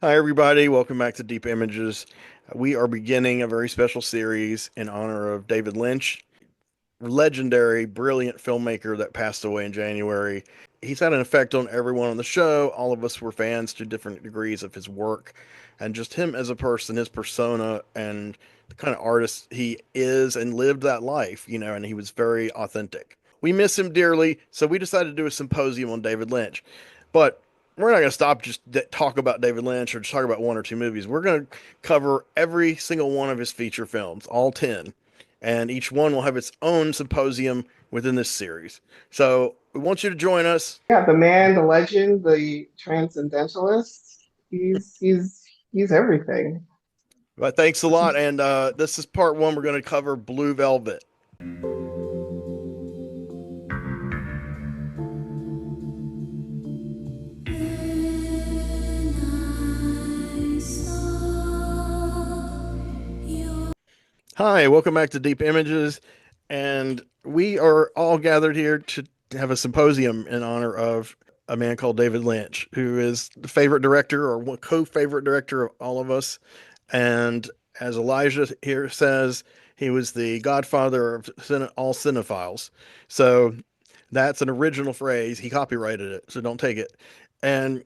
Hi, everybody. Welcome back to Deep Images. We are beginning a very special series in honor of David Lynch, legendary, brilliant filmmaker that passed away in January. He's had an effect on everyone on the show. All of us were fans to different degrees of his work, and just him as a person, his persona, and the kind of artist he is and lived that life, and he was very authentic. We miss him dearly, so we decided to do a symposium on David Lynch. But we're not going to stop just talk about David Lynch or just talk about one or two movies. We're going to cover every single one of his feature films, all 10, and each one will have its own symposium within this series. So we want you to join us. Yeah, the man, the legend, the transcendentalist. He's everything. But thanks a lot. And this is part one. We're going to cover Blue Velvet. Hi, welcome back to Deep Images. And we are all gathered here to have a symposium in honor of a man called David Lynch, who is the favorite director or one co-favorite director of all of us. And as Elijah here says, he was the godfather of all cinephiles. So that's an original phrase. He copyrighted it, so don't take it. And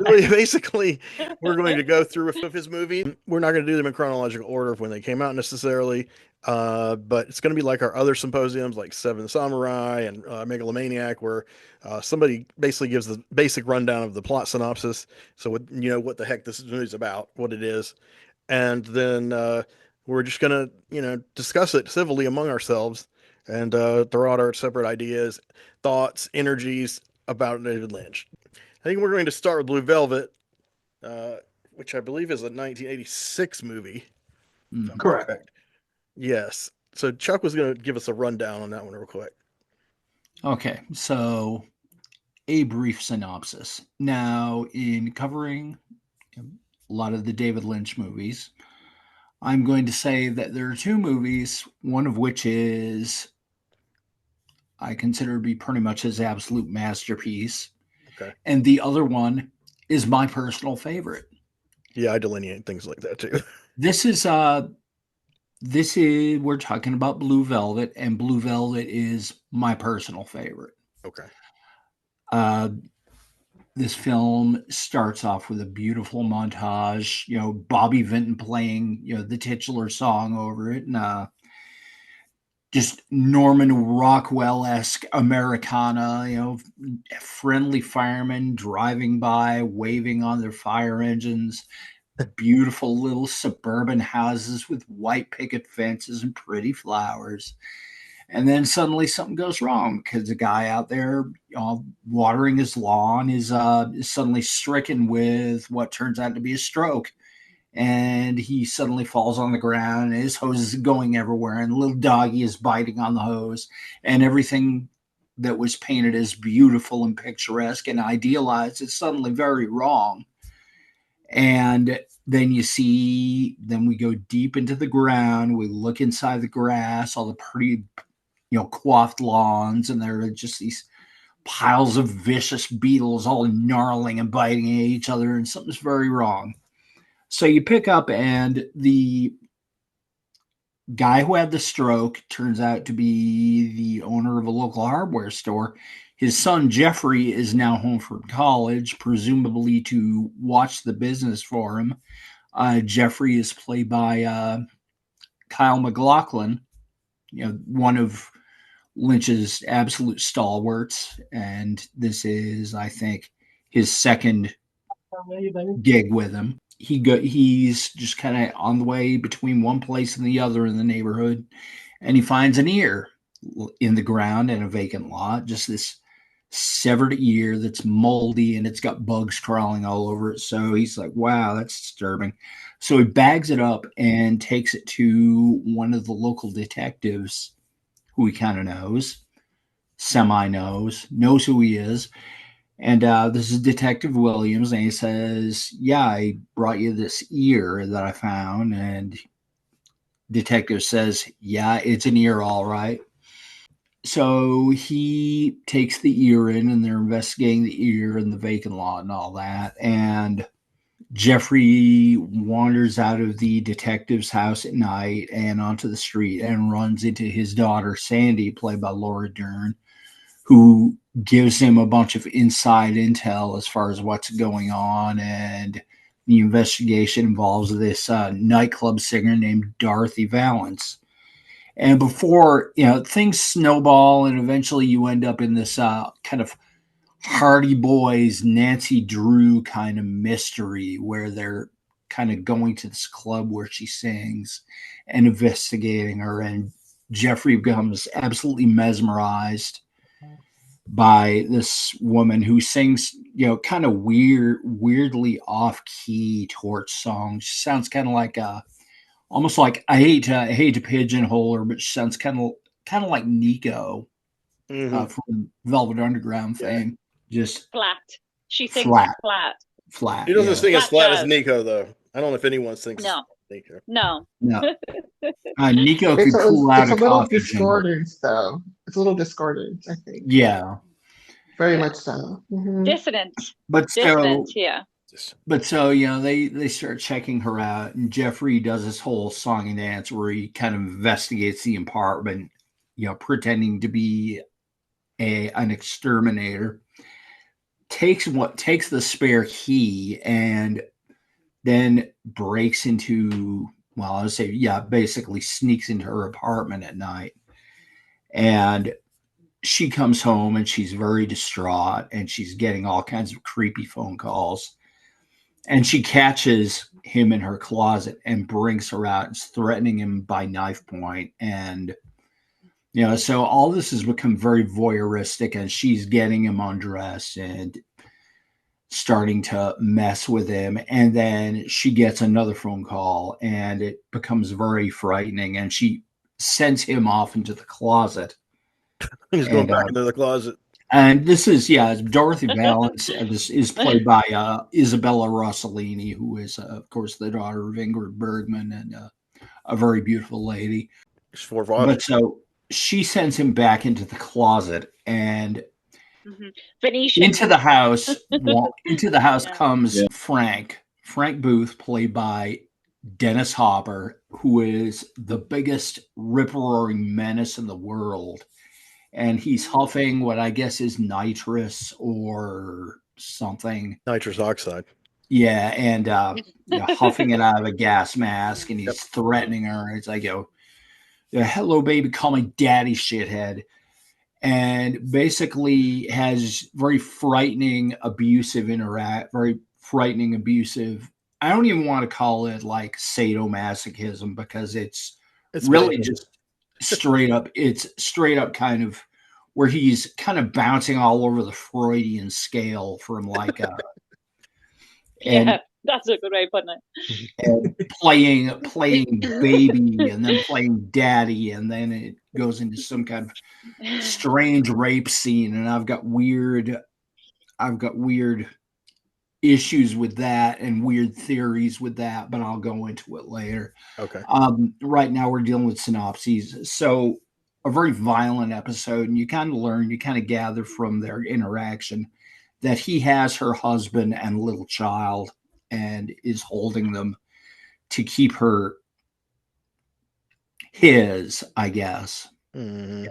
really, basically, we're going to go through a few of his movies. We're not going to do them in chronological order of when they came out necessarily, but it's going to be like our other symposiums, like Seven Samurai and Megalomaniac, where somebody basically gives the basic rundown of the plot synopsis, so what the heck this movie's about, what it is, and then we're just going to discuss it civilly among ourselves and throw out our separate ideas, thoughts, energies about David Lynch. I think we're going to start with Blue Velvet, uh, which I believe is a 1986 movie, if I'm Correct. correct. Yes. So Chuck was going to give us a rundown on that one real quick. Okay, so a brief synopsis. Now, in covering a lot of the David Lynch movies, I'm going to say that there are two movies, one of which is I consider to be pretty much his absolute masterpiece, Okay. and the other one is my personal favorite. Yeah, I delineate things like that too. This is we're talking about Blue Velvet, and Blue Velvet is my personal favorite. Okay. Uh, this film starts off with a beautiful montage, Bobby Vinton playing, the titular song over it, and just Norman Rockwell-esque Americana, friendly firemen driving by, waving on their fire engines, beautiful little suburban houses with white picket fences and pretty flowers. And then suddenly something goes wrong because the guy out there watering his lawn is suddenly stricken with what turns out to be a stroke. And he suddenly falls on the ground, and his hose is going everywhere, and the little doggy is biting on the hose, and everything that was painted as beautiful and picturesque and idealized is suddenly very wrong. And then we go deep into the ground, we look inside the grass, all the pretty coiffed lawns, and there are just these piles of vicious beetles all gnarling and biting at each other, and something's very wrong. So you pick up, and the guy who had the stroke turns out to be the owner of a local hardware store. His son Jeffrey is now home from college, presumably to watch the business for him. Jeffrey is played by Kyle MacLachlan, one of Lynch's absolute stalwarts, and this is, I think, his second gig with him. He's just kind of on the way between one place and the other in the neighborhood, and he finds an ear in the ground in a vacant lot, just this severed ear that's moldy and it's got bugs crawling all over it. So he's like, wow, that's disturbing. So he bags it up and takes it to one of the local detectives who he kind of knows who he is. And this is Detective Williams, and he says, yeah, I brought you this ear that I found. And detective says, yeah, it's an ear, all right. So he takes the ear in, and they're investigating the ear and the vacant lot and all that. And Jeffrey wanders out of the detective's house at night and onto the street and runs into his daughter, Sandy, played by Laura Dern, who gives him a bunch of inside intel as far as what's going on. And the investigation involves this nightclub singer named Dorothy Valance. And before, things snowball and eventually you end up in this kind of Hardy Boys, Nancy Drew kind of mystery where they're kind of going to this club where she sings and investigating her. And Jeffrey becomes absolutely mesmerized by this woman who sings, kind of weirdly off key torch songs. She sounds kind of like almost like I hate to pigeonhole her, but she sounds kind of like Nico from Velvet Underground fame. Just flat. She sings flat. He doesn't sing as flat as jazz. Nico, though. I don't know if anyone sings No. Nico. No. Nico could pull out it's a little coffee discordant, though. It's a little discordant, I think. Yeah. Very much so. Mm-hmm. Dissonant. But Dissonant, yeah. But so, they start checking her out, and Jeffrey does this whole song and dance where he kind of investigates the apartment, pretending to be an exterminator. Takes the spare key and then breaks into, I would say, basically sneaks into her apartment at night. And she comes home and she's very distraught and she's getting all kinds of creepy phone calls. And she catches him in her closet and brings her out and is threatening him by knife point. And, so all this has become very voyeuristic, and she's getting him undressed and starting to mess with him. And then she gets another phone call and it becomes very frightening. And she sends him off into the closet. He's going back into the closet. And this is, Dorothy Valance. This is played by Isabella Rossellini, who is, of course, the daughter of Ingrid Bergman and a very beautiful lady. But so she sends him back into the closet, and Venetian. into the house comes Frank Booth, played by Dennis Hopper, who is the biggest rip-roaring menace in the world. And he's huffing what I guess is nitrous or something. Nitrous oxide. Yeah, and huffing it out of a gas mask, and he's threatening her. It's like, hello, baby, call me daddy, shithead. And basically has very frightening, abusive I don't even want to call it like sadomasochism, because it's really just straight up. It's straight up kind of where he's kind of bouncing all over the Freudian scale from like that's a good way of putting it. And playing baby, and then playing daddy, and then it goes into some kind of strange rape scene. And I've got weird issues with that and weird theories with that, but I'll go into it later. Okay. Right now we're dealing with synopses. So a very violent episode, and you kind of gather from their interaction that he has her husband and little child and is holding them to keep her his, I guess. Mm-hmm.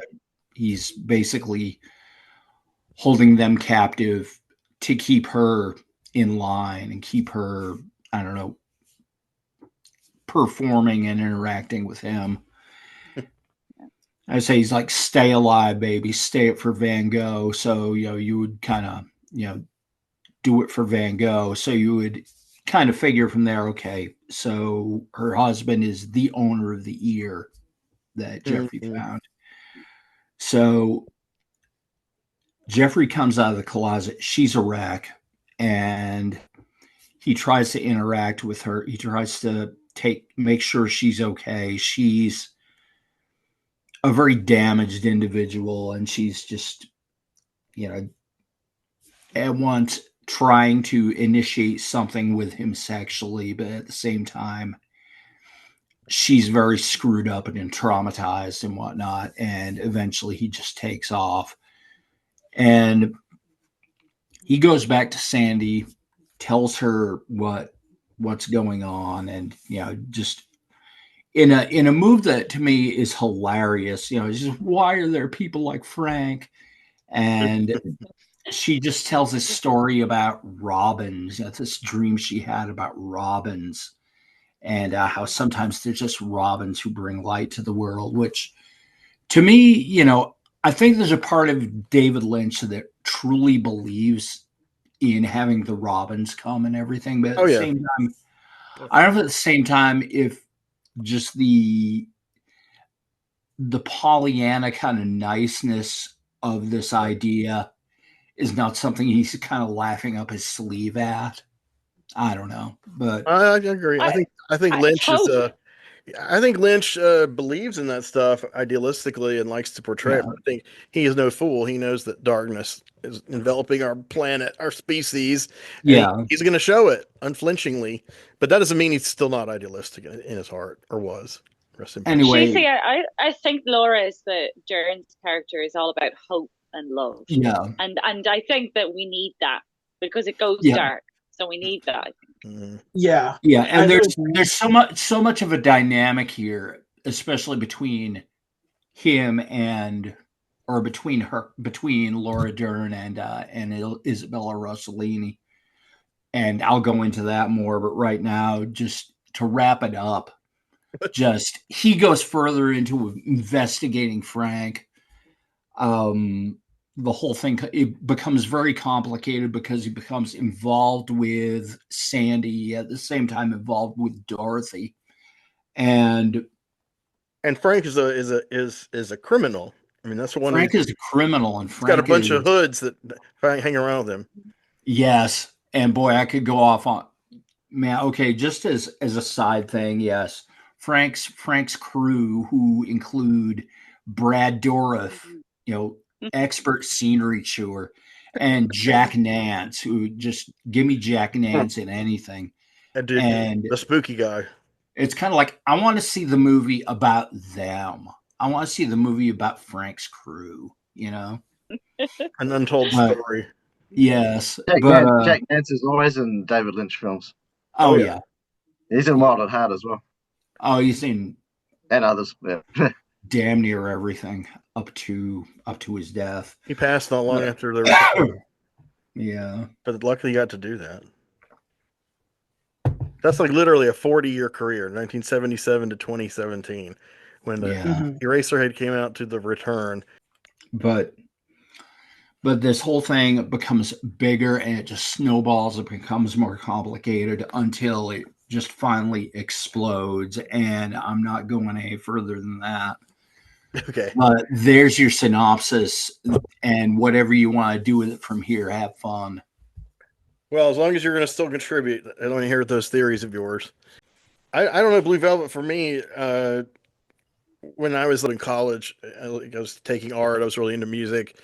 He's basically holding them captive to keep her in line and keep her, I don't know, performing and interacting with him. I say he's like, stay alive, baby, stay it for Van Gogh. So, you would kind of, do it for Van Gogh. So you would kind of figure from there, okay, so her husband is the owner of the ear that Jeffrey found. So Jeffrey comes out of the closet. She's a wreck, and he tries to interact with her. He tries to make sure she's okay. She's a very damaged individual, and she's just, at once trying to initiate something with him sexually, but at the same time, she's very screwed up and traumatized and whatnot. And eventually he just takes off, and he goes back to Sandy, tells her what what's going on, and just in a move that to me is hilarious. It's just, why are there people like Frank? And she just tells this story about robins. This dream she had about robins, and how sometimes they're just robins who bring light to the world. Which, to me, I think there's a part of David Lynch that truly believes in having the robins come and everything, but at the same time, I don't know if at the same time if just the Pollyanna kind of niceness of this idea is not something he's kind of laughing up his sleeve at. I don't know, but I agree. I think Lynch is hope. I think Lynch believes in that stuff idealistically and likes to portray it. But I think he is no fool. He knows that darkness is enveloping our planet, our species. And he's going to show it unflinchingly. But that doesn't mean he's still not idealistic in his heart, or was. Anyway, I think Laura is Jern's character is all about hope and love. Yeah, and I think that we need that because it goes dark. So we need that. I think. Mm-hmm. Yeah, and there's so much of a dynamic here, especially between him between Laura Dern and Isabella Rossellini, and I'll go into that more. But right now, just to wrap it up, he goes further into investigating Frank. The whole thing, it becomes very complicated because he becomes involved with Sandy, at the same time involved with Dorothy, and Frank is a criminal. I mean, that's one. Frank is a criminal, and Frank got a bunch of hoods that hang around with him. Yes, and boy, I could go off on man. Okay, just as a side thing, yes, Frank's crew, who include Brad Dourif, expert scenery chewer, and Jack Nance, who just give me Jack Nance in anything. And the spooky guy. It's kind of like, I want to see the movie about them. I want to see the movie about Frank's crew, An untold story. Yes. Jack Nance is always in David Lynch films. Oh, yeah. He's in Wild at Heart as well. Oh, he's in... And others, yeah. Damn near everything up to his death. He passed not long after the return. Yeah. But luckily he got to do that. That's like literally a 40-year career, 1977 to 2017, when the Eraserhead came out to the return. But this whole thing becomes bigger, and it just snowballs. It becomes more complicated until it just finally explodes. And I'm not going any further than that. Okay. But there's your synopsis, and whatever you want to do with it from here, have fun. Well, as long as you're going to still contribute, I don't want to hear those theories of yours. I don't know, Blue Velvet for me, when I was in college, I was taking art, I was really into music.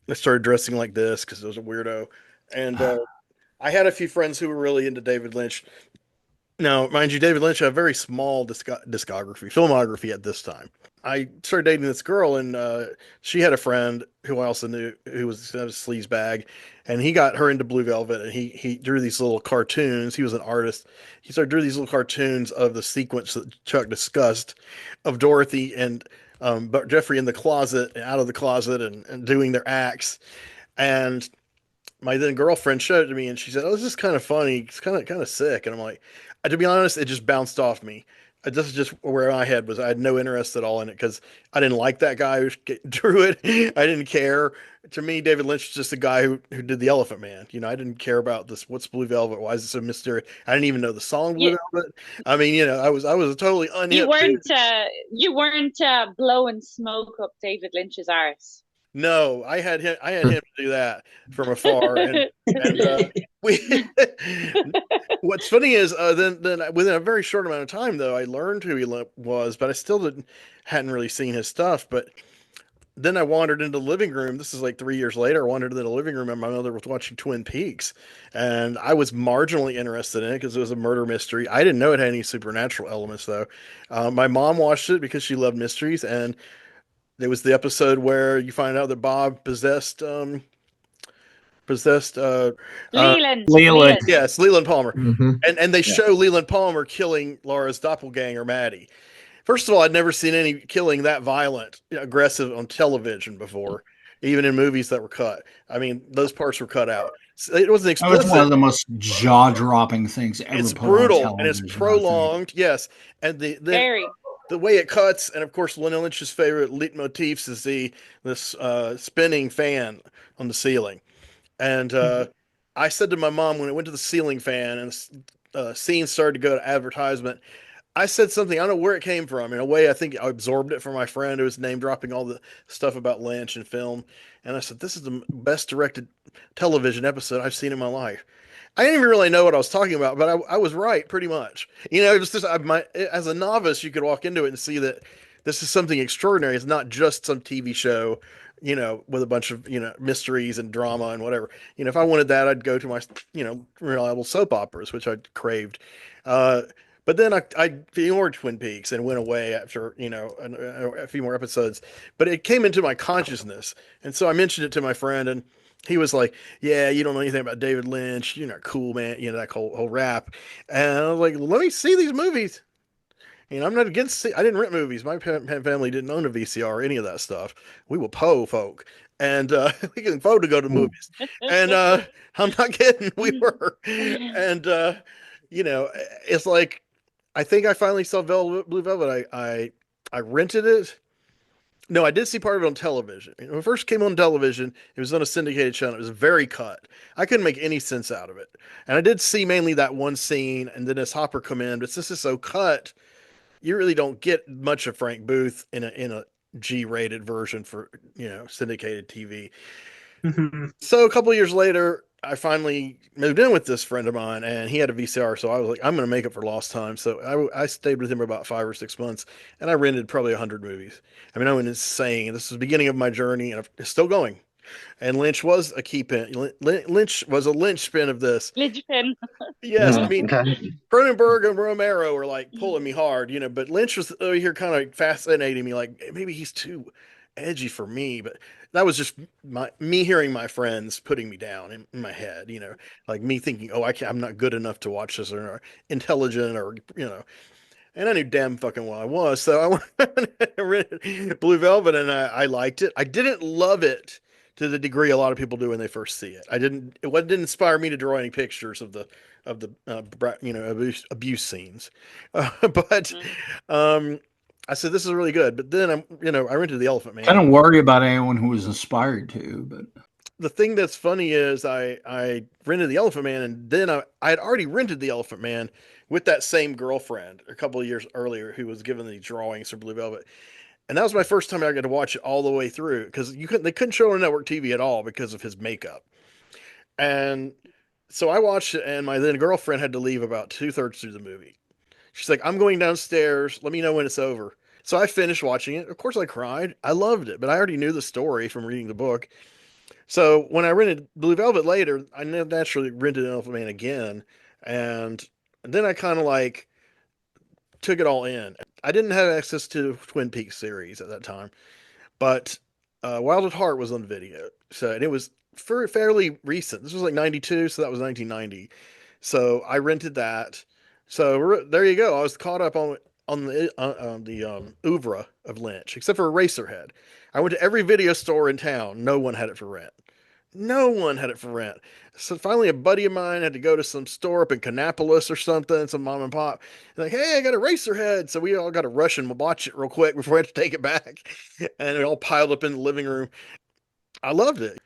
I started dressing like this because I was a weirdo. And I had a few friends who were really into David Lynch. Now, mind you, David Lynch had a very small filmography at this time. I started dating this girl, and she had a friend who I also knew who was a sleazebag, and he got her into Blue Velvet, and he drew these little cartoons. He was an artist. He started drew these little cartoons of the sequence that Chuck discussed of Dorothy and but Jeffrey in the closet and out of the closet and doing their acts. And my then girlfriend showed it to me, and she said, "Oh, this is kind of funny. It's kind of sick." And I'm like, to be honest, it just bounced off me. This is just where my head was. I had no interest at all in it because I didn't like that guy who drew it. I didn't care. To me, David Lynch is just a guy who did the Elephant Man. I didn't care about this. What's Blue Velvet? Why is it so mysterious? I didn't even know the song Blue Velvet. I mean, I was a totally unhip. You weren't blowing smoke up David Lynch's arse. No, I had him do that from afar, and what's funny is then within a very short amount of time, though, I learned who he was, but I still hadn't really seen his stuff. But then I wandered into the living room. This is like 3 years later. I wandered into the living room, and my mother was watching Twin Peaks, and I was marginally interested in it because it was a murder mystery. I didn't know it had any supernatural elements, though. My mom watched it because she loved mysteries, and there was the episode where you find out that Bob possessed possessed. Leland. Leland. Yes, Leland Palmer. Mm-hmm. And they show Leland Palmer killing Laura's doppelganger, Maddie. First of all, I'd never seen any killing that violent, aggressive on television before, even in movies that were cut. I mean, those parts were cut out. It wasn't That was one explicit. of the most jaw-dropping things ever It's put on brutal and it's television, I think. prolonged. Yes, and then Very. the way it cuts, and of course, Lynch's favorite leitmotifs is this spinning fan on the ceiling. And I said to my mom when it went to the ceiling fan and the scene started to go to advertisement, I said something, I don't know where it came from. In a way, I think I absorbed it from my friend who was name dropping all the stuff about Lynch and film. And I said, this is the best directed television episode I've seen in my life. I didn't even really know what I was talking about, but I was right pretty much. You know, it was just as a novice, you could walk into it and see that this is something extraordinary. It's not just some TV show, you know, with a bunch of, you know, mysteries and drama and whatever. You know, if I wanted that, I'd go to my, you know, reliable soap operas, which I craved. But then I ignored Twin Peaks and went away after, you know, a few more episodes. But it came into my consciousness. And so I mentioned it to my friend, and he was like, yeah, you don't know anything about David Lynch. You're not cool, man. You know, that whole rap. And I was like, let me see these movies. You know, I'm not against, I didn't rent movies. My family didn't own a VCR or any of that stuff. We were po folk. And we can afford to go to the movies. And I'm not kidding. We were. And, you know, it's like, I think I finally saw Blue Velvet. I rented it. No, I did see part of it on television. When it first came on television, it was on a syndicated channel. It was very cut. I couldn't make any sense out of it. And I did see mainly that one scene, and then as Hopper come in, but since it's so cut, you really don't get much of Frank Booth in a G-rated version for, you know, syndicated TV. So a couple of years later, I finally moved in with this friend of mine, and he had a VCR. So I was like, I'm going to make up for lost time. So I stayed with him about 5 or 6 months, and I rented probably 100 movies. I mean, I went insane. This is the beginning of my journey, and it's still going. And Lynch was a key pin. Lynch was a linchpin of this. Linchpin. Yes, I mean, Okay. Cronenberg and Romero were like pulling me hard, you know, but Lynch was over here kind of fascinating me. Like maybe he's too edgy for me, but that was just me hearing my friends putting me down in my head, you know, like me thinking, oh, I'm not good enough to watch this or intelligent or, you know, and I knew damn fucking well I was. So I went and read Blue Velvet, and I liked it. I didn't love it to the degree a lot of people do when they first see it. It didn't inspire me to draw any pictures of the you know, abuse scenes, but I said this is really good. But then I rented The Elephant Man. I don't worry about anyone who was inspired to, but The thing that's funny is I rented The Elephant Man, and then I had already rented The Elephant Man with that same girlfriend a couple of years earlier who was given the drawings for Blue Velvet. And that was my first time I got to watch it all the way through because they couldn't show it on network TV at all because of his makeup. And so I watched it, and my then girlfriend had to leave about 2/3 through the movie. She's like, I'm going downstairs. Let me know when it's over. So I finished watching it. Of course, I cried. I loved it, but I already knew the story from reading the book. So when I rented Blue Velvet later, I naturally rented Elephant Man again. And then I kind of like took it all in. I didn't have access to Twin Peaks series at that time, but Wild at Heart was on video. So, and it was fairly recent. This was like 92, so that was 1990. So I rented that. So there you go. I was caught up on the oeuvre of Lynch, except for Eraserhead. I went to every video store in town. No one had it for rent. No one had it for rent. So finally, a buddy of mine had to go to some store up in Kannapolis or something, some mom and pop. And like, hey, I got a Eraserhead. So we all got to rush and watch it real quick before we had to take it back. And it all piled up in the living room. I loved it.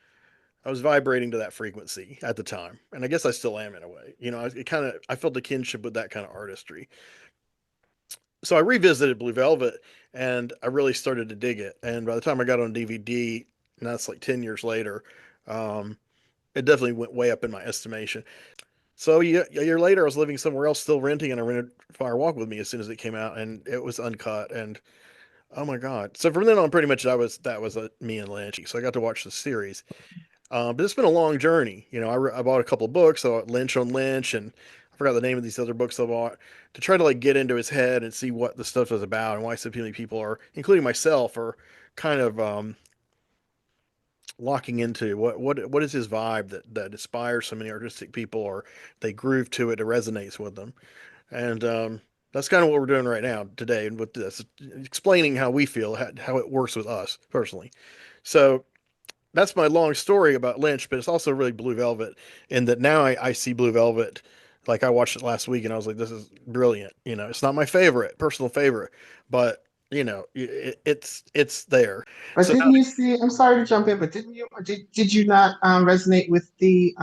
I was vibrating to that frequency at the time, and I guess I still am in a way. You know, I felt a kinship with that kind of artistry. So I revisited Blue Velvet, and I really started to dig it. And by the time I got on DVD, and that's like 10 years later, it definitely went way up in my estimation. So a year later, I was living somewhere else, still renting, and I rented Fire Walk with Me as soon as it came out, and it was uncut. And oh my god! So from then on, pretty much that was me and Lynch. So I got to watch the series. But it's been a long journey. You know, I bought a couple of books, Lynch on Lynch, and I forgot the name of these other books I bought to try to like get into his head and see what the stuff is about and why so many people are, including myself, are kind of locking into? What is his vibe that inspires so many artistic people, or they groove to it, it resonates with them? And that's kind of what we're doing right now today, and with this, explaining how we feel, how it works with us personally. So that's my long story about Lynch, but it's also really Blue Velvet, in that now I see Blue Velvet. Like, I watched it last week and I was like, this is brilliant. It's not my favorite, personal favorite, but it's there. But So didn't you see? I'm sorry to jump in, but did you not resonate with the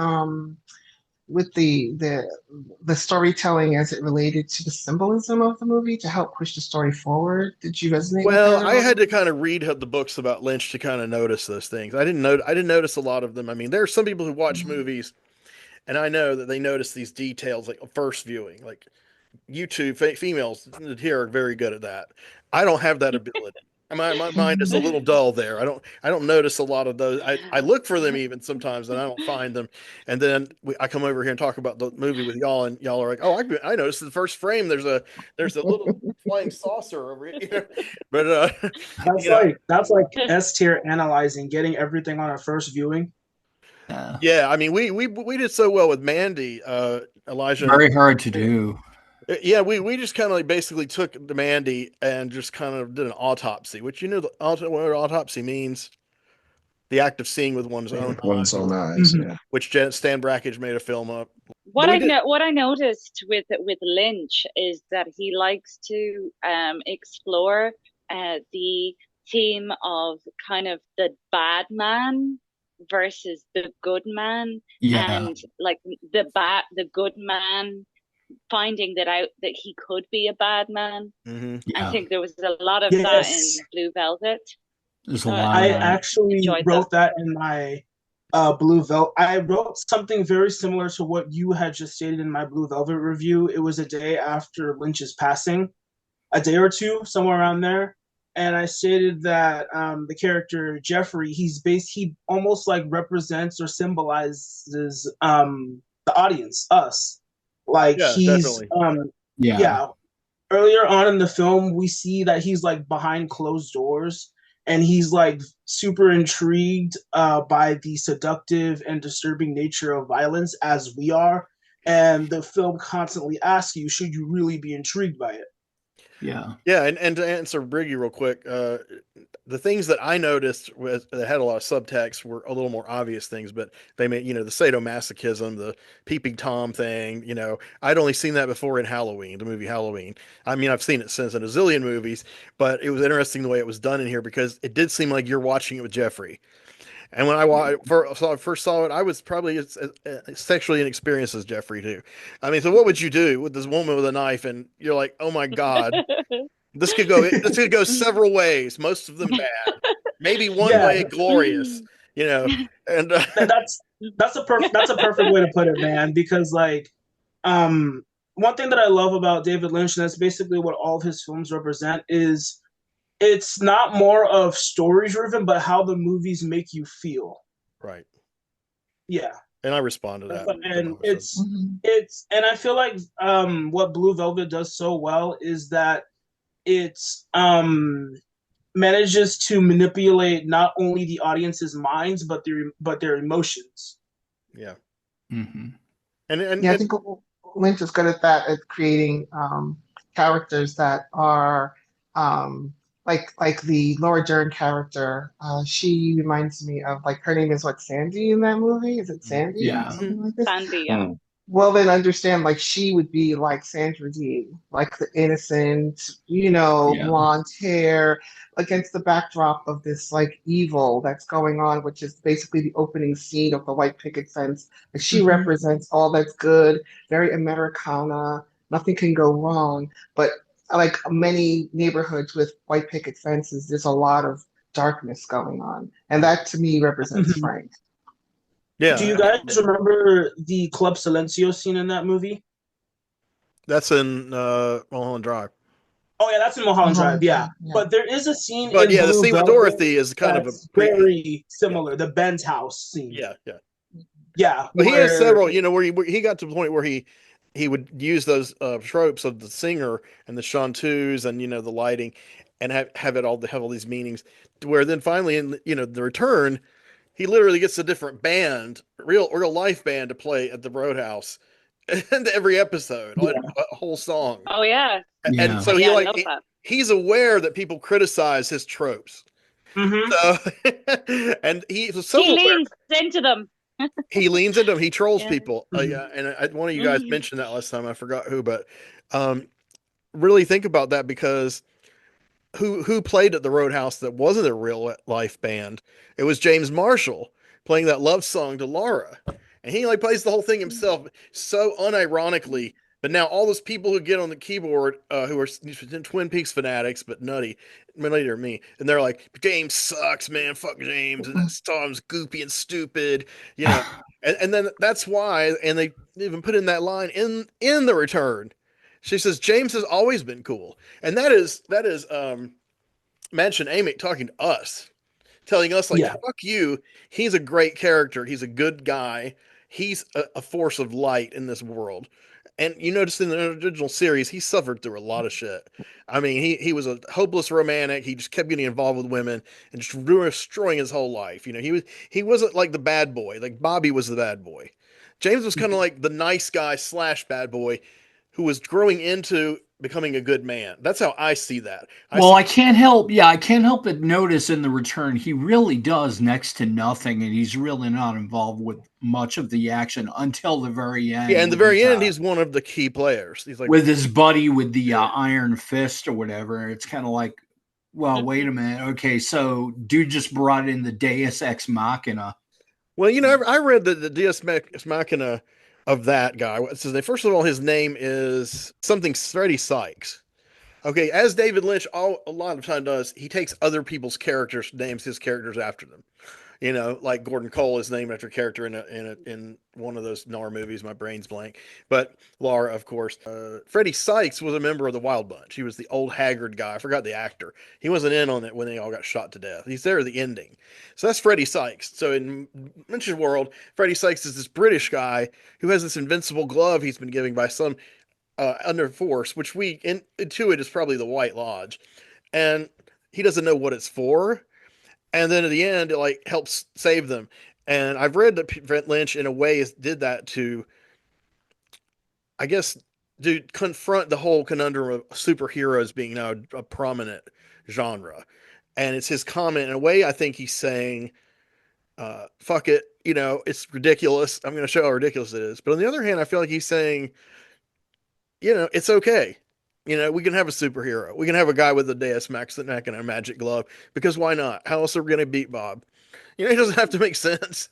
storytelling as it related to the symbolism of the movie to help push the story forward? Did you resonate with well, that at I had all? to kind of read the books about Lynch to kind of notice those things. I didn't notice a lot of them. I mean, there are some people who watch Mhm. movies, and I know that they notice these details like first viewing. Like, YouTube females here are very good at that. I don't have that ability. My mind is a little dull there. I don't notice a lot of those. I look for them even sometimes, and I don't find them. And then I come over here and talk about the movie with y'all, and y'all are like, "Oh, I noticed in the first frame. There's a little flying saucer over it." But That's you know, like S tier analyzing, getting everything on a first viewing. Yeah. yeah. I mean, we did so well with Mandy, Elijah, and Very hard to do. yeah, we just kind of like basically took the Mandy and just kind of did an autopsy, which what autopsy means, the act of seeing with one's own With one's eyes, own eyes, Mhm. yeah. which Stan Brakhage made a film up. But What we I did, know, what I noticed with Lynch is that he likes to explore the theme of kind of the bad man versus the good man, Yeah. and like the good man finding that out that he could be a bad man. hmm I Yeah. think there was a lot of that Yes, in Blue Velvet. There's a So lot of I that. actually enjoyed that. wrote that in my Blue Velvet. I wrote something very similar to what you had just stated in my Blue Velvet review. It was a day after Lynch's passing, a day or two, somewhere around there. And I stated that the character Jeffrey, he almost like represents or symbolizes the audience, us. Like yeah, he's definitely. Yeah. yeah, earlier on in the film, we see that he's like behind closed doors and he's like super intrigued by the seductive and disturbing nature of violence as we are. And the film constantly asks you, should you really be intrigued by it? Yeah. Yeah, and to answer Briggy real quick, the things that I noticed that had a lot of subtext were a little more obvious things, but they made, the sadomasochism, the peeping Tom thing. I'd only seen that before in Halloween, the movie Halloween. I mean, I've seen it since in a zillion movies, but it was interesting the way it was done in here because it did seem like you're watching it with Jeffrey. And when first saw it, I was probably as sexually inexperienced as Jeffrey too. I mean, so what would you do with this woman with a knife? And you're like, oh my God, this could go several ways, most of them bad. Maybe one Yeah, way glorious, and that's a perfect way to put it, man. Because like, one thing that I love about David Lynch, and that's basically what all of his films represent, is it's not more of story driven, but how the movies make you feel. right. Yeah, And I respond to that the and most of Mhm. and I feel like what Blue Velvet does so well is that it's manages to manipulate not only the audience's minds but their emotions. yeah. Hmm. Yeah, I And think Lynch is good at that, at creating characters that are um, like the Laura Dern character. She reminds me of, like, her name is what, Sandy in that movie? Is it Sandy? Yeah. Something like this. Sandy, yeah. Hmm. Well, then understand, like, she would be like Sandra Dee, like the innocent, Yeah. blonde hair, against the backdrop of this like evil that's going on, which is basically the opening scene of the white picket fence. Like, she Mhm. represents all that's good, very Americana, nothing can go wrong. But like many neighborhoods with white picket fences, there's a lot of darkness going on. And that to me represents Mhm. Frank. Do you yeah, guys remember the Club Silencio scene in that movie? that's in Mulholland Drive. Oh yeah, that's in Mulholland Drive. Yeah, Yeah. but there is a scene But in yeah, the Blue scene with Velvet Dorothy is kind of a that's pre. very Yeah, similar. The Ben's house scene. yeah, yeah. Yeah, But he has where several, where he got to the point where he would use those tropes of the singer and the chanteuse and the lighting, and have all these meanings. To where then finally in the return, he literally gets a different band, real life band, to play at the Roadhouse, and every episode, Yeah. a whole song. Oh yeah, And Yeah. so yeah, I love that. he's aware that people criticize his tropes. Mm-hmm. So and he's so He aware. leans into them. He leans into them. He trolls Yeah. people. Yeah, and one of you guys Mhm. mentioned that last time. I forgot who, but um, really think about that, because who played at the Roadhouse that wasn't a real life band? It was James Marshall playing that love song to Laura, and he like plays the whole thing himself so unironically. But now all those people who get on the keyboard, who are Twin Peaks fanatics but nutty, later me, and they're like, James sucks, man, fuck James, and that song's goopy and stupid, you know. And then that's why, and they even put in that line in the return. She says James has always been cool, and that is Madge and Amick talking to us, telling us like, Yeah. fuck you. He's a great character. He's a good guy. He's a force of light in this world. And you notice in the original series, he suffered through a lot of shit. I mean, he was a hopeless romantic. He just kept getting involved with women and just destroying his whole life. You know, he wasn't like the bad boy. Like Bobby was the bad boy. James was kind of like the nice guy slash bad boy who was growing into becoming a good man. That's how I see that. Well, I can't help but notice in the return he really does next to nothing, and he's really not involved with much of the action until the very end. Yeah, in the very end, he's one of the key players. He's like with his buddy with the iron fist or whatever. It's kind of like, well, wait a minute. Okay, so dude just brought in the Deus Ex Machina. Well, you know, I read the Deus Machina of that guy. What's his name? First of all, his name is something Freddie Sykes. Okay, as David Lynch a lot of time does, he takes other people's characters, names his characters after them. You know, like Gordon Cole is named after a character in one of those Nar movies. My brain's blank. But Laura, of course. Freddie Sykes was a member of the Wild Bunch. He was the old haggard guy. I forgot the actor. He wasn't in on it when they all got shot to death. He's there at the ending. So that's Freddie Sykes. So in Lynch's world, Freddie Sykes is this British guy who has this invincible glove he's been given by some under force, which we intuit is probably the White Lodge, and he doesn't know what it's for. And then at the end, it like helps save them. And I've read that Lynch, in a way, did that to, I guess, to confront the whole conundrum of superheroes being now a prominent genre. And it's his comment. In a way, I think he's saying, fuck it, you know, it's ridiculous. I'm going to show how ridiculous it is. But on the other hand, I feel like he's saying, you know, it's okay. You know, we can have a superhero. We can have a guy with a Deus Machina and a magic glove, because why not? How else are we going to beat Bob? You know, it doesn't have to make sense.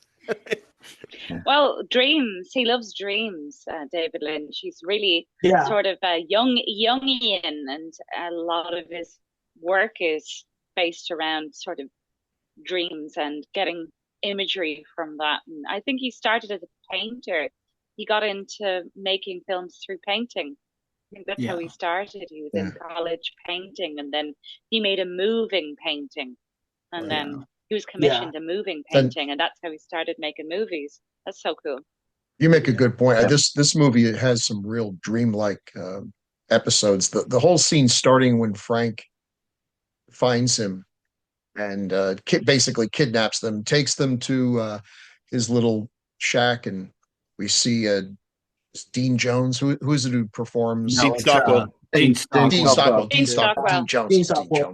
Well, dreams. He loves dreams, David Lynch. He's really Yeah. sort of a Jungian, and a lot of his work is based around sort of dreams and getting imagery from that. And I think he started as a painter. He got into making films through painting. I think that's how he started. He was in college painting, and then he made a moving painting, and then he was commissioned a moving painting, and that's how he started making movies. That's so cool. You make a good point. This movie, it has some real dreamlike episodes. The whole scene starting when Frank finds him and basically kidnaps them, takes them to his little shack, and we see Dean Jones. Who is it who performs? Dean Stockwell. Dean Stockwell. Dean Jones.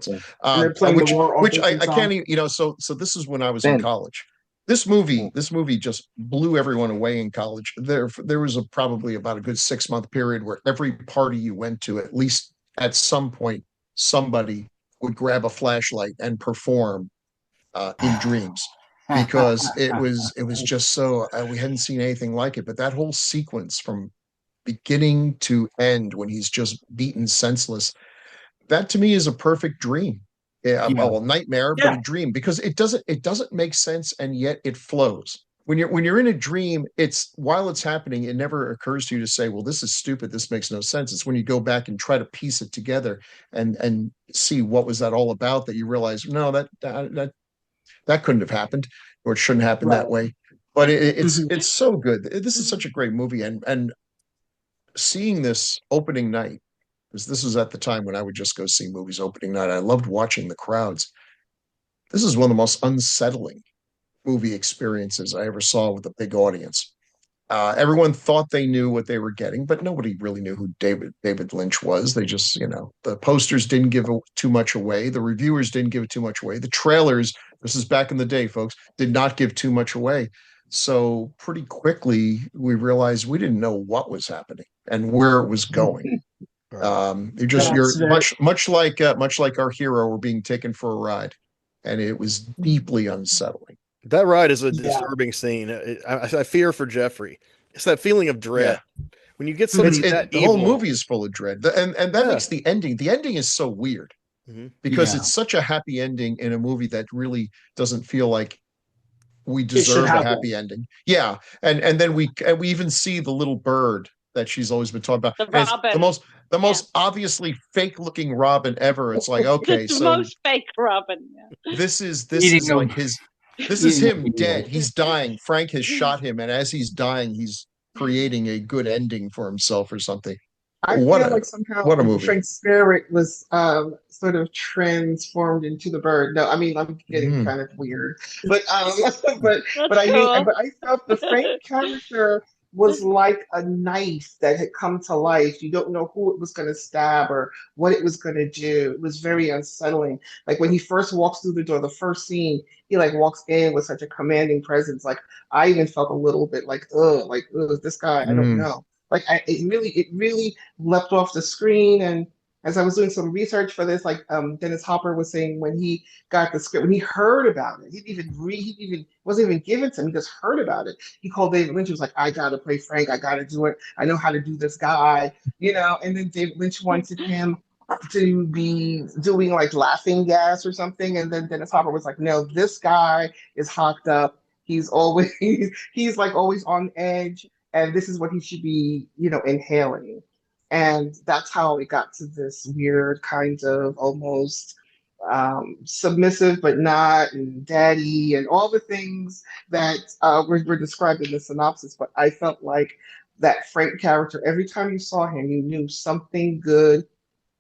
And they're playing the War which I song. can't even, you know. So this is when I was in college. This movie just blew everyone away in college. There was probably about a good 6-month period where every party you went to, at least at some point, somebody would grab a flashlight and perform in dreams, because it was just so we hadn't seen anything like it. But that whole sequence from beginning to end, when he's just beaten senseless, that to me is a perfect dream. A nightmare, but a dream, because it doesn't make sense, and yet it flows. When you're in a dream, while it's happening, it never occurs to you to say, well, this is stupid, this makes no sense. It's when you go back and try to piece it together and see what was that all about, that you realize, no, that couldn't have happened, or it shouldn't happen that way. But it's so good. This is such a great movie, and seeing this opening night, because this was at the time when I would just go see movies opening night. I loved watching the crowds. This is one of the most unsettling movie experiences I ever saw with a big audience. Everyone thought they knew what they were getting, but nobody really knew who David Lynch was. They just, the posters didn't give too much away. The reviewers didn't give too much away. The trailers, this is back in the day, folks, did not give too much away. So pretty quickly, we realized we didn't know what was happening and where it was going. You're much like our hero were being taken for a ride, and it was deeply unsettling. That ride is a disturbing scene. I fear for Jeffrey. It's that feeling of dread. When you get somebody that the evil, whole movie is full of dread, and that makes the ending. The ending is so weird because it's such a happy ending in a movie that really doesn't feel like we deserve a happy ending. Yeah, and then we even see the little bird that she's always been talking about. The robin. The most obviously fake looking robin ever. It's like, okay, the most fake robin. This is like his. This is him dead. He's dying. Frank has shot him, and as he's dying, he's creating a good ending for himself or something. I feel like somehow what a movie. Frank's spirit was sort of transformed into the bird. No, I mean I'm getting kind of weird, but but I felt the Frank character was like a knife that had come to life. You don't know who it was going to stab or what it was going to do. It was very unsettling. Like when he first walks through the door, the first scene, he like walks in with such a commanding presence. Like I even felt a little bit like, this guy, I don't know. Like it really leapt off the screen. And as I was doing some research for this, like Dennis Hopper was saying, when he got the script, when he heard about it, he wasn't even given to him. He just heard about it. He called David Lynch. He was like, I gotta play Frank. I gotta do it. I know how to do this guy, And then David Lynch wanted him to be doing like laughing gas or something. And then Dennis Hopper was like, no, this guy is hocked up. He's like always on edge. And this is what he should be, inhaling. And that's how it got to this weird kind of almost submissive, but not, and daddy, and all the things that were described in the synopsis. But I felt like that Frank character, every time you saw him, you knew something good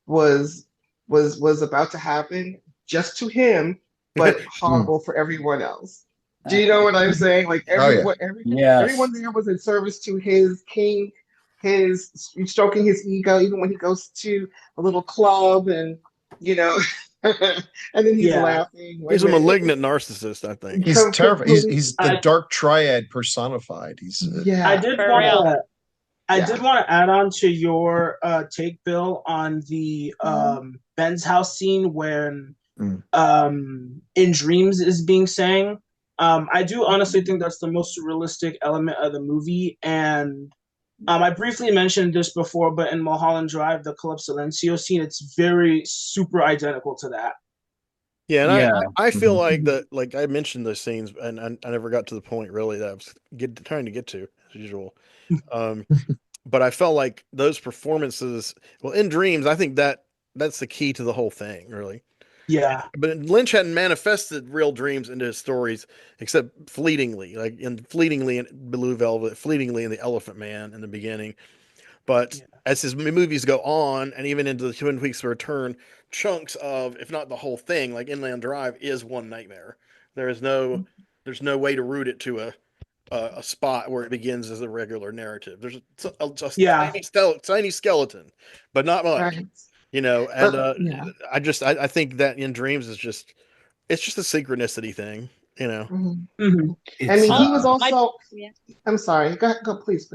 was about to happen, just to him, but horrible for everyone else. Do you know what I'm saying? Like everyone there was in service to his king, his stroking his ego, even when he goes to a little club and and then he's laughing. He's a malignant narcissist, I think. He's terrible. He's the dark triad personified. I did want to add on to your take, Bill, on the Ben's house scene when In Dreams is being sang. I do honestly think that's the most realistic element of the movie. And I briefly mentioned this before, but in Mulholland Drive, the Club Silencio scene, it's very super identical to that. Yeah, and I feel like that, like I mentioned those scenes, and I never got to the point really that I was trying to get to, as usual. But I felt like those performances, well, In Dreams, I think that's the key to the whole thing, really. Yeah. But Lynch hadn't manifested real dreams into his stories except fleetingly in Blue Velvet, fleetingly in The Elephant Man in the beginning. But as his movies go on, and even into the Twin Peaks Return, chunks of, if not the whole thing, like Inland Drive, is one nightmare. There's no way to root it to a spot where it begins as a regular narrative. There's a tiny skeleton, but not much. Right. I think that In Dreams is it's just a synchronicity thing, Mm-hmm. Mm-hmm. I mean, he was also. I'm sorry. Go, please.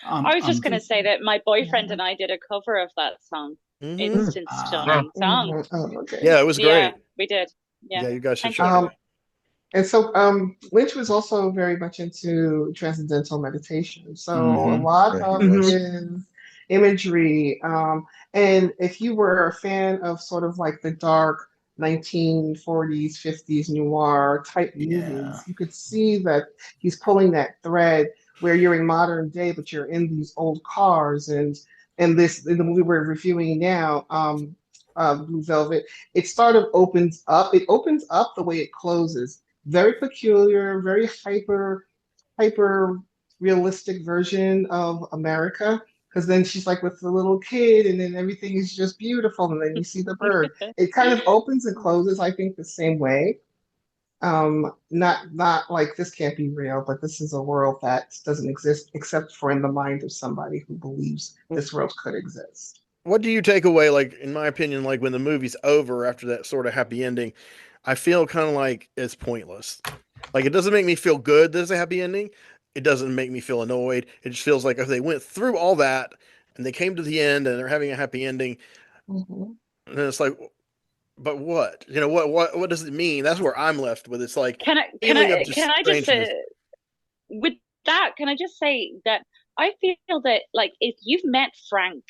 I was just going to say that my boyfriend and I did a cover of that song. Instant stunning song. Oh, okay. Yeah, it was great. Yeah, we did. Yeah, you guys should check it. And so Lynch was also very much into transcendental meditation. So a lot of his imagery, and if you were a fan of sort of like the dark 1940s, 50s noir type movies, you could see that he's pulling that thread where you're in modern day, but you're in these old cars. And in the movie we're reviewing now, Blue Velvet, it sort of opens up. It opens up the way it closes. Very peculiar, very hyper realistic version of America. Because then she's like with the little kid, and then everything is just beautiful, and then you see the bird. It kind of opens and closes, I think, the same way. Not like this can't be real, but this is a world that doesn't exist except for in the mind of somebody who believes this world could exist. What do you take away, like, in my opinion, like when the movie's over after that sort of happy ending, I feel kind of like it's pointless. Like, it doesn't make me feel good that it's a happy ending. It doesn't make me feel annoyed. It just feels like if they went through all that and they came to the end and they're having a happy ending, Mhm. and then it's like, but what? You know, what does it mean? That's where I'm left with. It's like Can I can feeling of I just can I just strangeness. with that, can I just say that I feel that, like, if you've met Frank,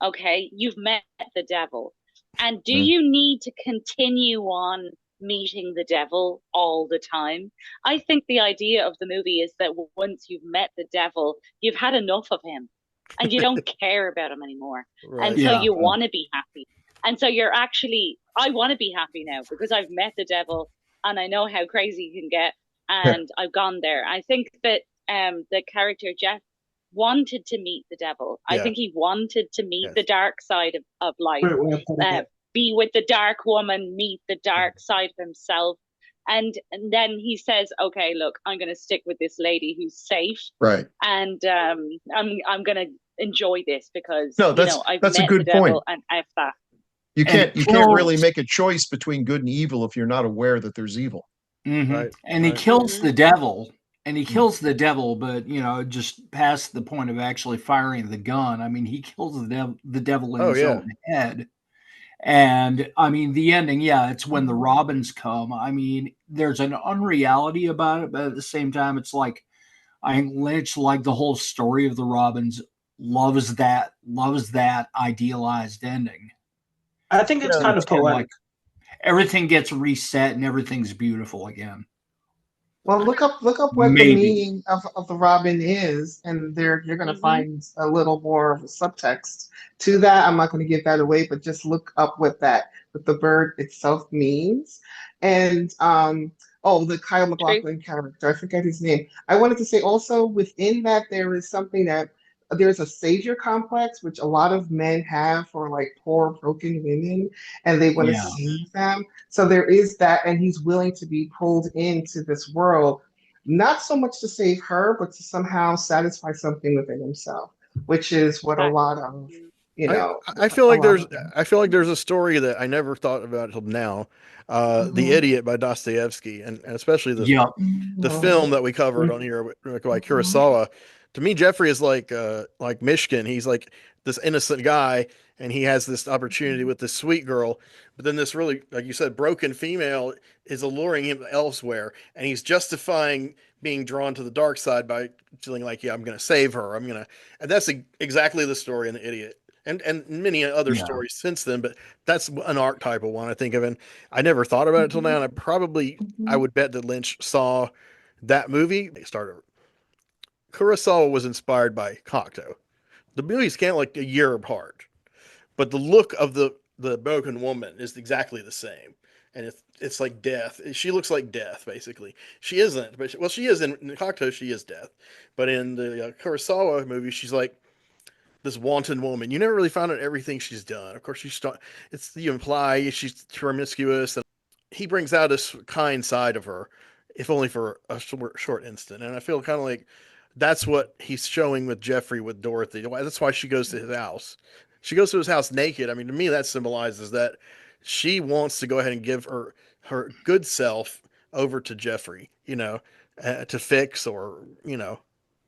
okay, you've met the devil. And do Mm. you need to continue on meeting the devil all the time? I think the idea of the movie is that once you've met the devil, you've had enough of him and you don't care about him anymore. And Right. so Yeah. you want to be happy. And so you're actually, I want to be happy now because I've met the devil and I know how crazy he can get and I've gone there. I think that the character Jeff wanted to meet the devil. I Yeah. think he wanted to meet the Yes. dark side of life, Great way of putting it. be with the dark woman, meet the dark side of himself. And then he says, "Okay, look, I'm going to stick with this lady who's safe, Right. and I'm going to enjoy this because No, I've that's a met the good point. devil and F that." You And can't really kills. make a choice between good and evil if you're not aware that there's evil. Right. And he Right. kills Mhm. the devil. And he Mm. kills the devil, but just past the point of actually firing the gun. I mean, he kills the devil in Oh his yeah. own head. And I mean, the ending, yeah, it's when the robins come. I mean, there's an unreality about it, but at the same time, it's like I think Lynch, like the whole story of the robins, loves that idealized ending. I think it's So kind it's of kind of poetic. like everything gets reset and everything's beautiful again. Well, look up what the Maybe. meaning of the robin is, and there you're going to Mhm. find a little more of a subtext to that. I'm not going to give that away, but just look up what the bird itself means. And oh, the Kyle True. MacLachlan character, I forget his name. I wanted to say also within that there is something that there's a savior complex, which a lot of men have for like poor, broken women, and they want to Yeah. save them. So there is that, and he's willing to be pulled into this world, not so much to save her, but to somehow satisfy something within himself, which is what a lot of, Exactly. you I know, I feel a like lot there's of them. I feel like there's a story that I never thought about until now. The Mhm. Idiot by Dostoevsky, and especially Yep. the Mhm. film that we covered on here by Kurosawa. To me, Jeffrey is like Mishkin. He's like this innocent guy, and he has this opportunity with this sweet girl, but then this really, like you said, broken female is alluring him elsewhere, and he's justifying being drawn to the dark side by feeling like, yeah, I'm going to save her. And that's exactly the story in The Idiot. And many other Yeah. stories since then, but that's an archetypal one I think of, and I never thought about it until now. And I would bet that Lynch saw that movie. They started. Kurosawa was inspired by Cocteau. The movies came like a year apart, but the look of the broken woman is exactly the same, and it's like death. She looks like death basically. She isn't, but she is in Cocteau. She is death, but in the Kurosawa movie, she's like this wanton woman. You never really found out everything she's done. Of course, it's you imply she's promiscuous, and he brings out this kind side of her, if only for a short instant. And I feel kind of like that's what he's showing with Jeffrey with Dorothy. That's why she goes to his house. She goes to his house naked. I mean, to me, that symbolizes that she wants to go ahead and give her good self over to Jeffrey, to fix or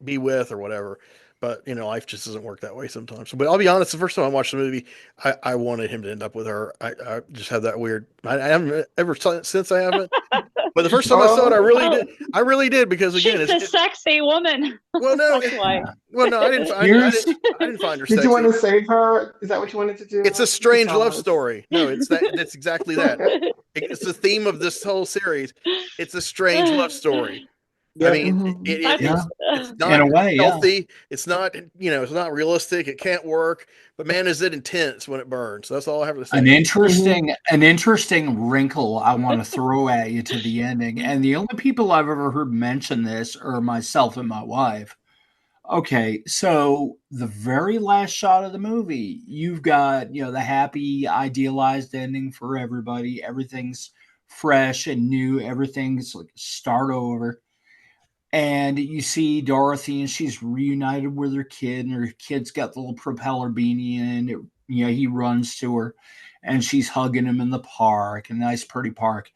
be with or whatever. But life just doesn't work that way sometimes. But I'll be honest, the first time I watched the movie, I wanted him to end up with her. I just have that weird. I haven't ever since I haven't. But the first time I saw it, I Oh, really Well, did. I really did because again, she's a sexy woman. well, no, That's why. well, no, I didn't find I Here's didn't I didn't find her did you want sexy. to save her? Is that what you wanted to It's a do? You could strange tell love us. story. No, that's exactly that. It's the theme of this whole series. It's a strange love story. I Yep. mean, Mhm. yeah. it's In not a way, yeah. healthy. It's not it's not realistic. It can't work. But man, is it intense when it burns. That's all I have to An say. Mhm. interesting an interesting wrinkle I want to throw at you to the ending. And the only people I've ever heard mention this are myself and my wife. Okay, so the very last shot of the movie, you've got, the happy, idealized ending for everybody. Everything's fresh and new. Everything's like start over. And you see Dorothy, and she's reunited with her kid, and her kid's got the little propeller beanie, and he runs to her, and she's hugging him in the park, a nice, pretty park.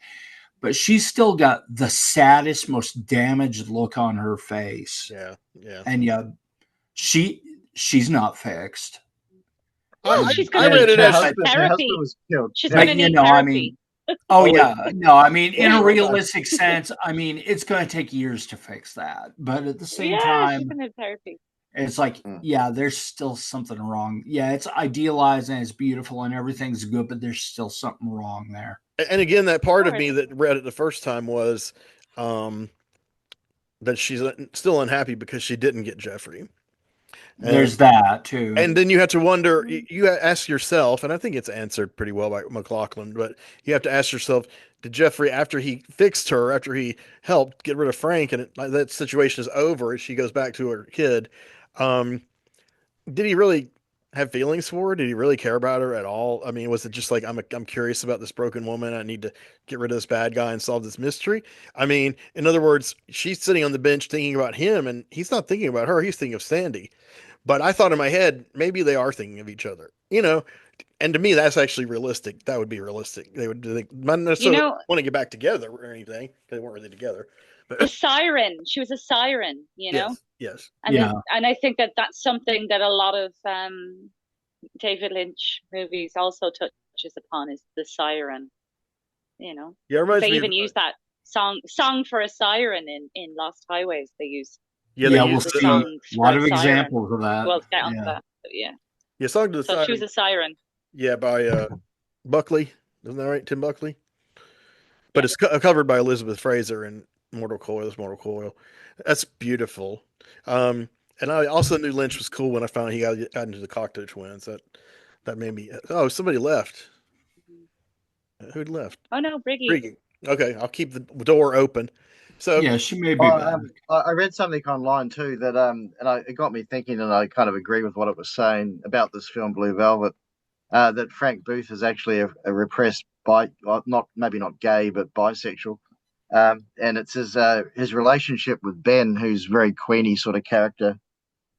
But she's still got the saddest, most damaged look on her face. Yeah, yeah. And she's not fixed. Well, I she's going read to it need as Her therapy. husband was killed. She's Yeah. going to need therapy. Oh, Oh, yeah. No, I mean, in a Yeah. realistic sense, I mean, it's going to take years to fix that. But at the same Yeah, she's time, going to need therapy. it's like, yeah, there's still something wrong. Yeah, it's idealized and it's beautiful and everything's good, but there's still something wrong there. And again, that part of Of me course. that read it the first time was that she's still unhappy because she didn't get Jeffrey. There's that too. And then you have to wonder, Mhm. you ask yourself, and I think it's answered pretty well by McLaughlin, but you have to ask yourself, did Jeffrey, after he fixed her, after he helped get rid of Frank, and that situation is over, and she goes back to her kid, did he really have feelings for her? Did he really care about her at all? I mean, was it just like, I'm curious about this broken woman, I need to get rid of this bad guy and solve this mystery? I mean, in other words, she's sitting on the bench thinking about him, and he's not thinking about her, he's thinking of Sandy. But I thought in my head, maybe they are thinking of each other, and to me, that's actually realistic. That would be realistic. They not necessarily want to get back together or anything. They weren't really together. The But siren. She was a siren, yes. And and I think that that's something that a lot of David Lynch movies also touches upon, is the siren. Yeah, it reminds They me even use that song for a siren in Lost Highways. They use we'll the see song a for lot a of siren. examples of that. Well, get onto that. But yeah. Song to the So Siren. she was a siren. Yeah, by Buckley. Isn't that right? Tim Buckley? But it's covered by Elizabeth Fraser in Mortal Coil. That's beautiful. And I also knew Lynch was cool when I found he got into the Cocteau Twins. That made me. Oh, somebody left. Who'd left? Oh no, Briggie. Briggie. Okay, I'll keep the door open. So yeah, she may be back. I read something online too that it got me thinking, and I kind of agree with what it was saying about this film Blue Velvet. That Frank Booth is actually a repressed maybe not gay, but bisexual, and it's his relationship with Ben, who's very Queenie sort of character,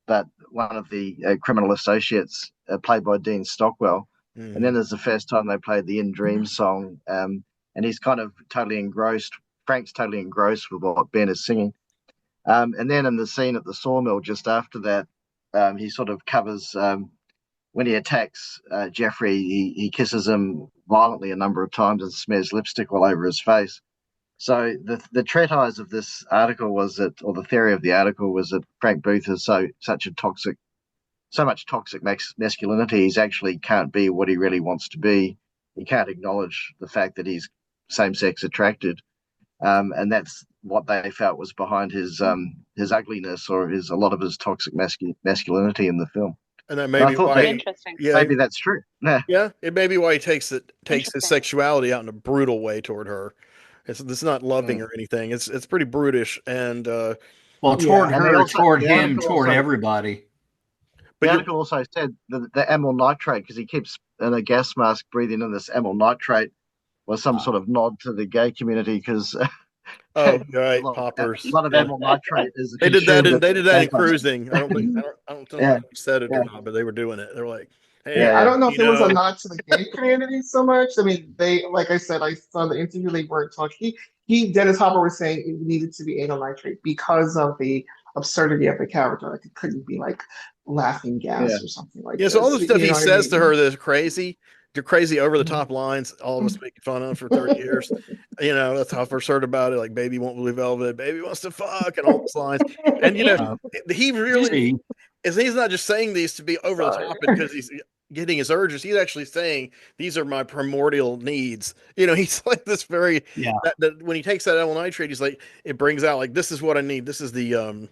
but one of the criminal associates, played by Dean Stockwell. Mm. And then there's the first time they played the In Dreams song, and he's kind of totally engrossed. Frank's totally engrossed with what Ben is singing. And then in the scene at the sawmill just after that, he sort of covers, when he attacks Jeffrey, he kisses him violently a number of times and smears lipstick all over his face. So the treatise of this article was that, or the theory of the article was that Frank Booth is so much toxic masculinity, he actually can't be what he really wants to be. He can't acknowledge the fact that he's same-sex attracted. And that's what they felt was behind his ugliness, or a lot of his toxic masculinity in the film. And that may be why. Interesting. Yeah, maybe that's true. Yeah, it may be why he takes his sexuality out in a brutal way toward her. It's not loving or anything. It's pretty brutish and toward her, toward him, toward also, everybody. The article also said that the amyl nitrate, because he keeps in a gas mask breathing in this amyl nitrate, was some sort of nod to the gay community, because poppers. A lot of amyl nitrate is. They did that in Cruising. I don't know if you said it or not, but they were doing it. They were like, hey, I don't know if it was a nod to the gay community so much. I mean, like I said, I saw the interview, they weren't talking. Dennis Hopper was saying it needed to be anal nitrate because of the absurdity of the character. Like it couldn't be like laughing gas or something like that. So all the stuff he says to her that's crazy, they're crazy over the top lines, all of us making fun of for 30 years. That's how I first heard about it. Like, baby won't believe velvet, baby wants to fuck, and all those lines. And he really is. He's not just saying these to be over the top because he's getting his urges. He's actually saying these are my primordial needs. He's like this very that when he takes that amyl nitrate, he's like, it brings out like, this is what I need. This is the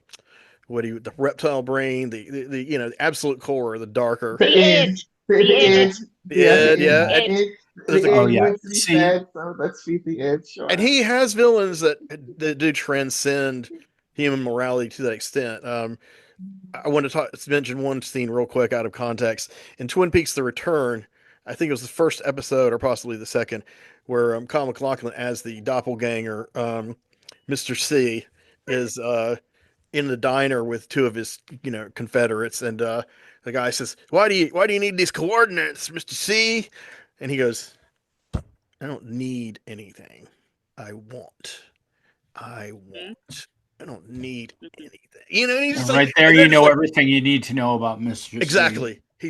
the reptile brain, the absolute core, the darker. The id. So let's feed the id. Sure. And he has villains that do transcend human morality to that extent. I want to mention one scene real quick out of context. In Twin Peaks: The Return, I think it was the first episode or possibly the second, where Kyle MacLachlan as the doppelganger, Mr. C, is in the diner with two of his Confederates, and the guy says, "Why do you need these coordinates, Mr. C?" And he goes, "I don't need anything. I want. I want. I don't need anything." And he's And just like, right there, and you they're just know like, everything you need to know about Mr. C. exactly. He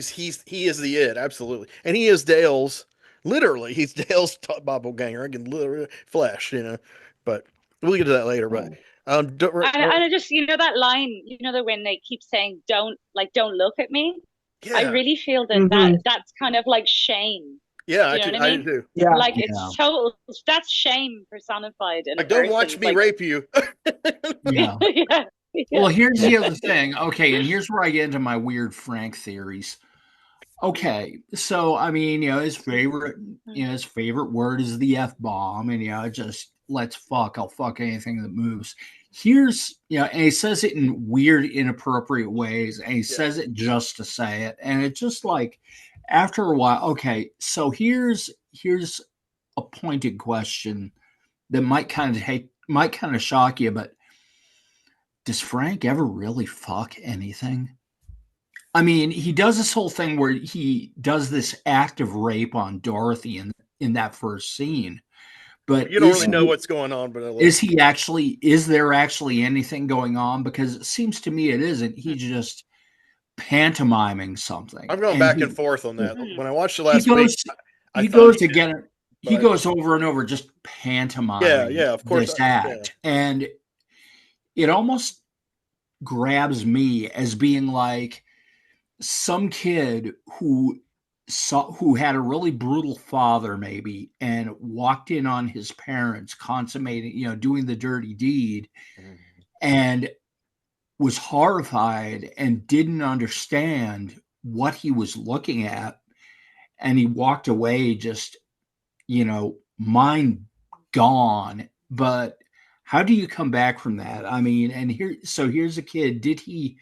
is the it, absolutely, and he is Dale's. Literally, he's Dale's doppelganger. I can literally flesh, but we'll get to that later. But And I just, that line, that when they keep saying, don't look at me. I yeah, really feel that that's kind of like shame. yeah, Do you know what I I mean? do. Yeah. Like Yeah. it's total, that's shame personified in a Like, don't person. watch me Like, rape you. Yeah. yeah. Well, here's the other thing. Okay, and here's where I get into my weird Frank theories. Okay, so I mean, his favorite word is the F-bomb, and just let's fuck. I'll fuck anything that moves. Here's, and he says it in weird, inappropriate ways, and he says it just to say it, and it's just like, after a while, okay. So here's a pointed question that might kind of shock you, but does Frank ever really fuck anything? I mean, he does this whole thing where he does this act of rape on Dorothy in that first scene. But you don't really know what's going on, but is there actually anything going on? Because it seems to me it isn't. He's just pantomiming something. I'm going back and forth on that. When I watched it last week, he goes over and over just pantomiming of course, this act. And it almost grabs me as being like some kid who had a really brutal father maybe and walked in on his parents consummating, doing the dirty deed, and was horrified and didn't understand what he was looking at, and he walked away just, mind gone. But how do you come back from that? I mean, and here's a kid. Did he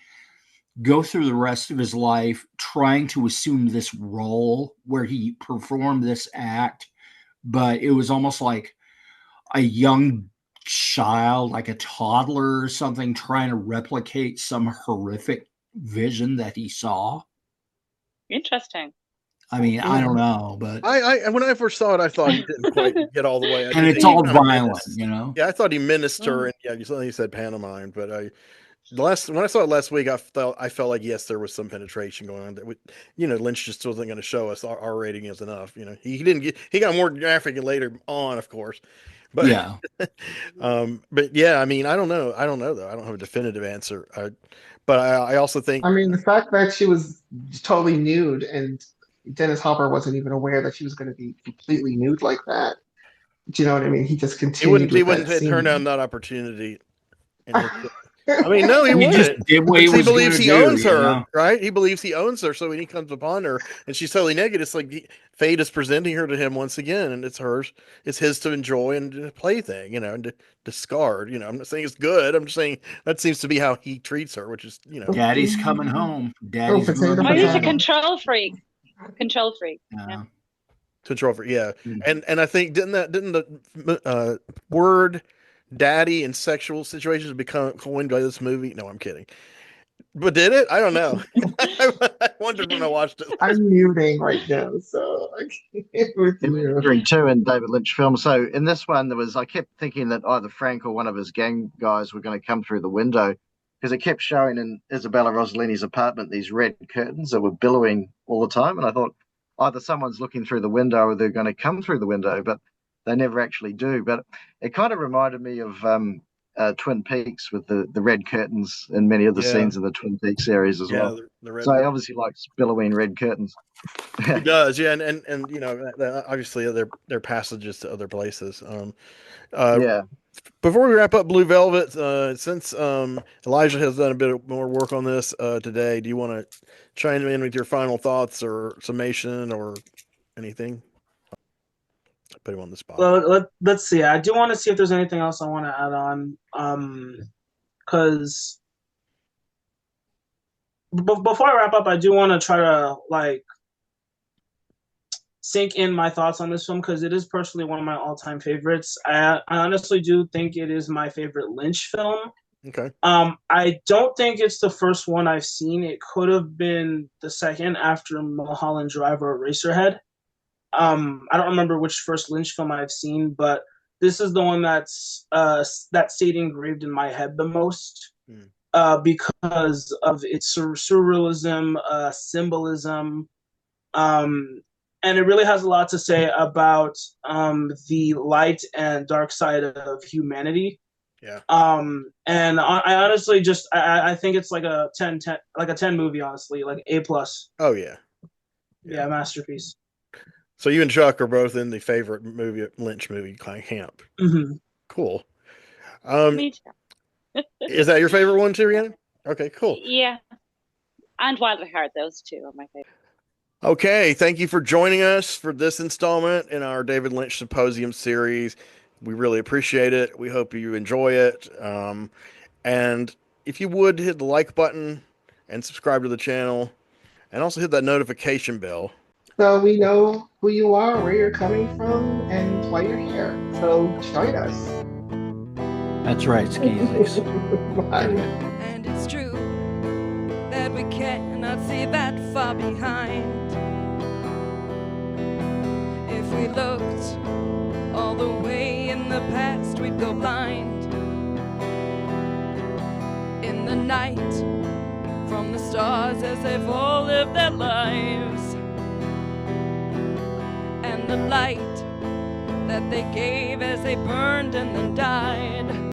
go through the rest of his life trying to assume this role where he performed this act, but it was almost like a young child, like a toddler or something, trying to replicate some horrific vision that he saw? Interesting. I mean, I don't know, but I when I first saw it, I thought he didn't quite get all the way. And it's all violent, Yeah, I thought he menaced her, and you said pantomime, but when I saw it last week, I felt like, yes, there was some penetration going on. That Lynch just wasn't going to show us our rating is enough. He got more graphic later on, of course, but yeah. But yeah, I mean, I don't know though. I don't have a definitive answer. But I also think, I mean, the fact that she was totally nude and Dennis Hopper wasn't even aware that she was going to be completely nude like that. Do you know what I mean? He just continued he with wouldn't that turn scene. down that opportunity. I mean, no, he He just wouldn't. did what he Because he was believes gonna he do, owns her, right? He believes he owns her. So when he comes upon her and she's totally naked, it's like fate is presenting her to him once again, and it's hers. It's his to enjoy and to plaything, and to discard. I'm not saying it's good. I'm just saying that seems to be how he treats her, which is, Daddy's coming home. Daddy's potato, going He's a potato. control freak. Control freak. Yeah. control for and I think didn't the word daddy in sexual situations become coined by this movie? No, I'm kidding. But did it? I don't know. I wondered when I watched it. I'm muting right now, so I can't with you. Imagery too in David Lynch films. So in this one, I kept thinking that either Frank or one of his gang guys were going to come through the window, because it kept showing in Isabella Rossellini's apartment these red curtains that were billowing all the time, and I thought either someone's looking through the window or they're going to come through the window, but they never actually do. But it kind of reminded me of Twin Peaks with the red curtains in many of the scenes in the Twin Peaks series as well. The red, so he obviously likes billowing red curtains. He does, yeah, and obviously their passages to other places. Yeah. Before we wrap up Blue Velvet, since Elijah has done a bit more work on this today, do you want to chime in with your final thoughts or summation or anything? Put him on the spot. Well, let's see. I do want to see if there's anything else I want to add on. Because before I wrap up, I do want to try to sink in my thoughts on this film because it is personally one of my all-time favorites. I honestly do think it is my favorite Lynch film. Okay. I don't think it's the first one I've seen. It could have been the second after Mulholland Drive or Eraserhead. I don't remember which first Lynch film I've seen, but this is the one that stayed engraved in my head the most because of its surrealism, symbolism, and it really has a lot to say about the light and dark side of humanity. Yeah. And I honestly just I think it's like a 10 movie, honestly, like A+. Oh yeah. Yeah, masterpiece. So you and Chuck are both in the favorite Lynch movie camp. Mm-hmm. Cool. Me too. Is that your favorite one too, Rhiannon? Okay, cool. Yeah. And Wild at Heart, those two are my favorite. Okay, thank you for joining us for this installment in our David Lynch Symposium series. We really appreciate it. We hope you enjoy it. And if you would, hit the like button and subscribe to the channel, and also hit that notification bell. So we know who you are, where you're coming from, and why you're here. So join us. That's right, Skeezix. Bye. And it's true that we cannot see that far behind. If we looked all the way in the past, we'd go blind. In the night, from the stars as they've all lived their lives, and the light that they gave as they burned and then died.